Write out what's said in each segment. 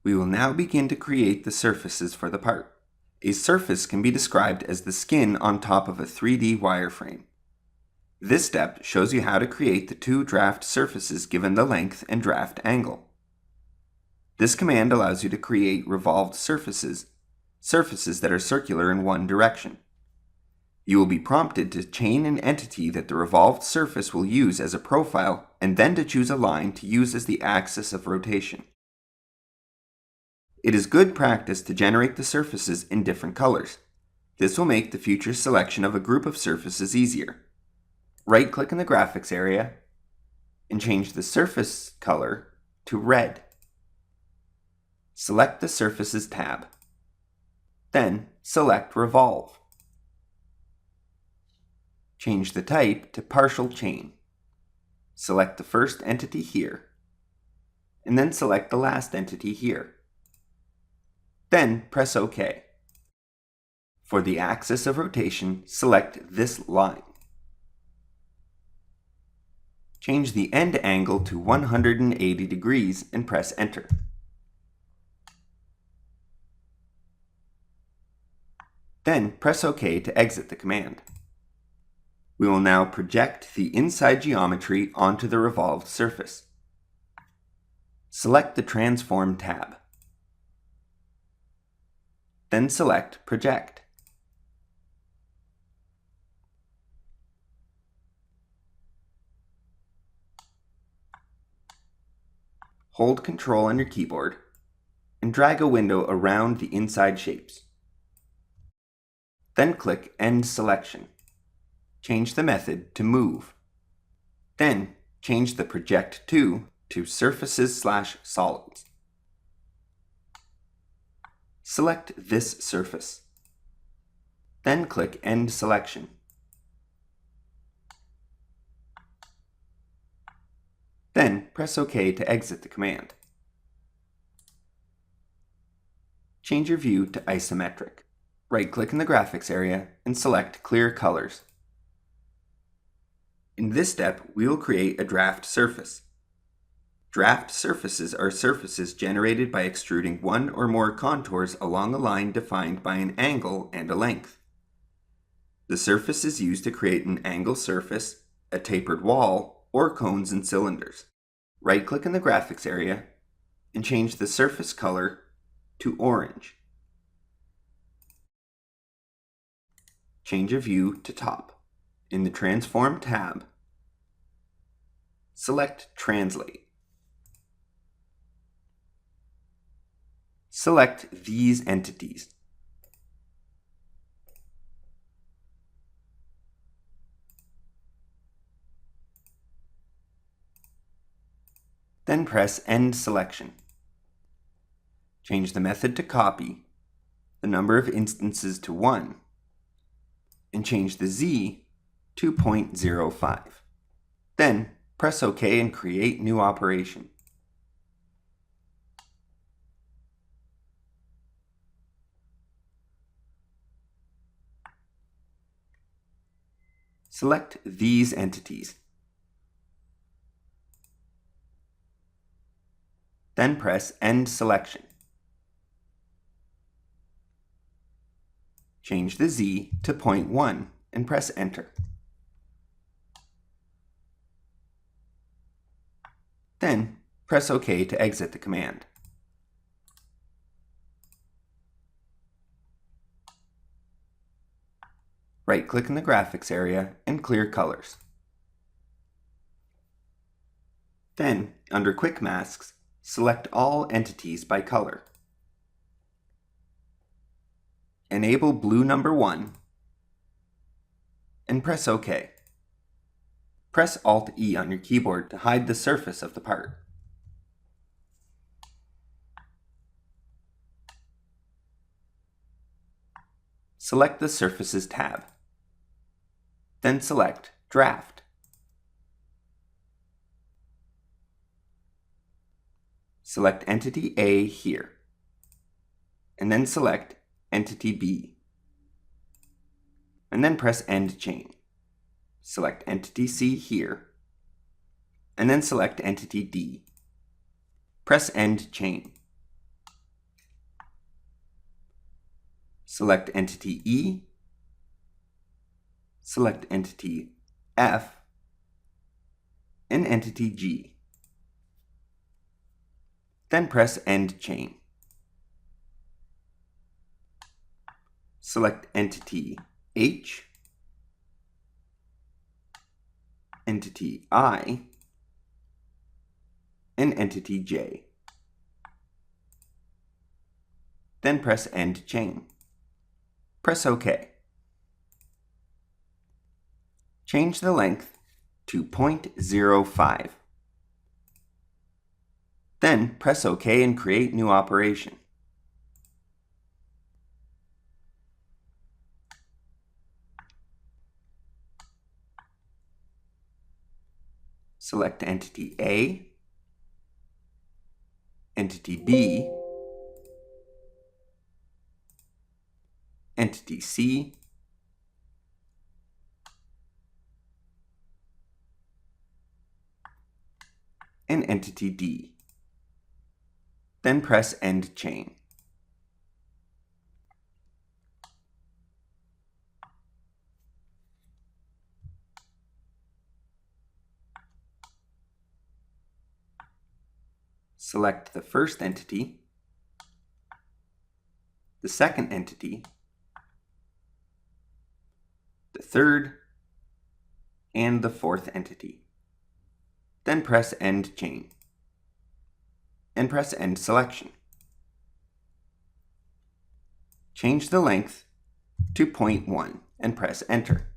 We will now begin to create the surfaces for the part. A surface can be described as the skin on top of a 3D wireframe. This step shows you how to create the two draft surfaces given the length and draft angle. This command allows you to create revolved surfaces, surfaces that are circular in one direction. You will be prompted to chain an entity that the revolved surface will use as a profile and then to choose a line to use as the axis of rotation. It is good practice to generate the surfaces in different colors. This will make the future selection of a group of surfaces easier. Right-click in the graphics area and change the surface color to red. Select the Surfaces tab. Then select Revolve. Change the type to Partial Chain. Select the first entity here, and then select the last entity here. Then press OK. For the axis of rotation, select this line. Change the end angle to 180 degrees and press Enter. Then press OK to exit the command. We will now project the inside geometry onto the revolved surface. Select the Transform tab. Then select Project. Hold Ctrl on your keyboard and drag a window around the inside shapes. Then click End Selection. Change the method to Move. Then change the Project to Surfaces/Solids. Select this surface. Then click End Selection. Then press OK to exit the command. Change your view to isometric. Right-click in the graphics area and select Clear Colors. In this step, we will create a draft surface. Draft surfaces are surfaces generated by extruding one or more contours along a line defined by an angle and a length. The surface is used to create an angle surface, a tapered wall, or cones and cylinders. Right-click in the graphics area and change the surface color to orange. Change your view to top. In the Transform tab, select Translate. Select these entities. Then press End Selection. Change the method to Copy, the number of instances to 1, and change the Z to 0.05. Then press OK and create new operation. Select these entities. Then press End Selection. Change the Z to 0.1 and press Enter. Then press OK to exit the command. Right-click in the graphics area and Clear Colors. Then, under Quick Masks, select all entities by color. Enable blue number 1 and press OK. Press Alt-E on your keyboard to hide the surface of the part. Select the Surfaces tab. Then select Draft. Select Entity A here, and then select Entity B. And then press End Chain. Select Entity C here, and then select Entity D. Press End Chain. Select entity E, select entity F, and entity G. Then press End Chain. Select entity H, entity I, and entity J. Then press End Chain. Press OK. Change the length to 0.05. Then press OK and create new operation. Select entity A, entity B, entity C, and entity D. Then press End Chain. Select the first entity, the second entity, the third, and the fourth entity. Then press End Chain, and press End Selection. Change the length to 0.1 and press Enter.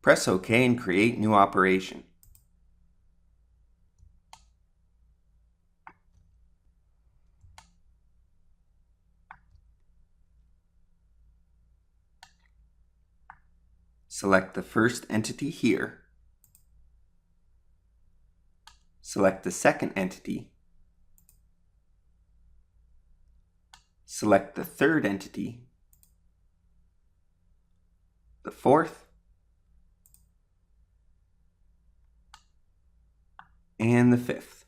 Press OK and create new operation. Select the first entity here. Select the second entity. Select the third entity, the fourth, and the fifth.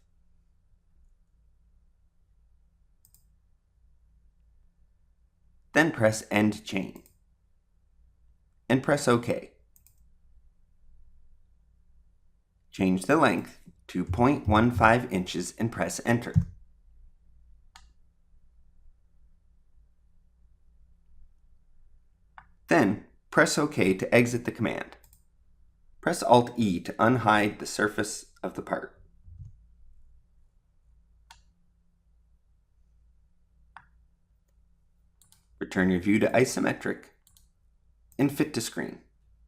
Then press End Chain, and press OK. Change the length to 0.15 inches and press Enter. Then press OK to exit the command. Press Alt-E to unhide the surface of the part. Return your view to isometric and fit to screen.